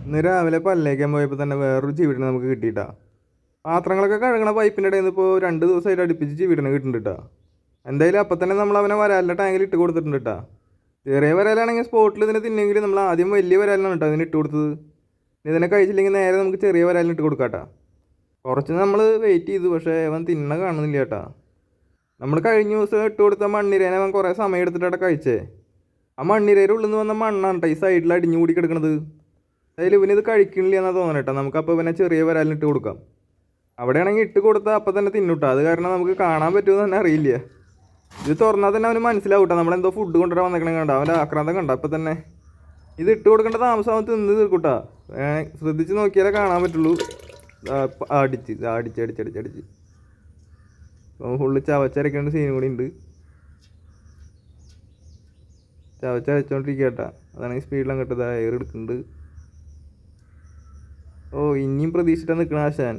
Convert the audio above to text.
ഇന്ന് രാവിലെ പല്ലേക്കാൻ പോയപ്പോൾ തന്നെ വേറൊരു ചീവിടിനെ നമുക്ക് കിട്ടിയിട്ടാ. പാത്രങ്ങളൊക്കെ കഴുകണ പൈപ്പിൻ്റെ ഇടയിൽ നിന്ന് ഇപ്പോൾ 2 ദിവസമായിട്ട് അടുപ്പിച്ച് ചീവിടിനെ കിട്ടുന്നുണ്ട് കേട്ടോ. എന്തായാലും അപ്പം തന്നെ നമ്മൾ അവനെ വരാലിൻ്റെ ടാങ്കിൽ ഇട്ട് കൊടുത്തിട്ടുണ്ട് കേട്ടോ. ചെറിയ വരാലാണെങ്കിൽ സ്പോട്ടിൽ ഇതിനെ തിന്നെങ്കിൽ നമ്മൾ ആദ്യം വലിയ വരാലിനാണ് കേട്ടോ അതിന് ഇട്ട് കൊടുത്തത്. ഇതിനെ കഴിച്ചില്ലെങ്കിൽ നേരെ നമുക്ക് ചെറിയ വരാലിന് ഇട്ട് കൊടുക്കാം കേട്ടോ. കുറച്ച് നമ്മൾ വെയിറ്റ് ചെയ്തു, പക്ഷേ അവൻ തിന്നണ കാണുന്നില്ല കേട്ടോ. നമ്മൾ കഴിഞ്ഞ ദിവസം ഇട്ട് കൊടുത്ത മണ്ണിരേനെ അവൻ കുറേ സമയം എടുത്തിട്ടാണ് കഴിച്ചേ. ആ മണ്ണിരയുടെ ഉള്ളിൽ നിന്ന് വന്ന മണ്ണാണ് കേട്ടോ ഈ സൈഡിൽ അടിഞ്ഞു കൂടി കിടക്കുന്നത്. അതിൽ ഇവനിത് കഴിക്കണില്ല എന്നാ തോന്നണം കേട്ടോ. നമുക്കപ്പോൾ ഇവനെ ചെറിയ വരാലിന് ഇട്ട് കൊടുക്കാം. അവിടെയാണെങ്കിൽ ഇട്ട് കൊടുത്താൽ അപ്പം തന്നെ തിന്നുട്ടോ. അത് കാരണം നമുക്ക് കാണാൻ പറ്റുമെന്ന് തന്നെ അറിയില്ല. ഇത് തുറന്നാൽ തന്നെ അവന് മനസ്സിലാവും കേട്ടോ നമ്മളെന്തോ ഫുഡ് കൊണ്ടുവരാൻ വന്നേക്കണേ കണ്ട. അവൻ്റെ ആക്രാന്തം കണ്ട. അപ്പം തന്നെ ഇത് ഇട്ട് കൊടുക്കേണ്ട താമസം അവൻ തിന്ന് തീർക്കൂട്ടാ. ശ്രദ്ധിച്ച് നോക്കിയാലേ കാണാൻ പറ്റുള്ളൂ. അടിച്ച് അടിച്ച് അടിച്ച് അടിച്ച് അടിച്ച് അപ്പം ഫുള്ള് ചവച്ചരയ്ക്കേണ്ട സീനും കൂടി ഉണ്ട്. ചവച്ചരച്ചോണ്ടിരിക്കുക കേട്ടാ. അതാണെങ്കിൽ സ്പീഡിൽ അങ്ങോട്ട് എയർ എടുക്കുന്നുണ്ട്. ഓ ഇനിയും പ്രതീക്ഷിച്ചിട്ടാണ് നിൽക്കണ ആശാൻ.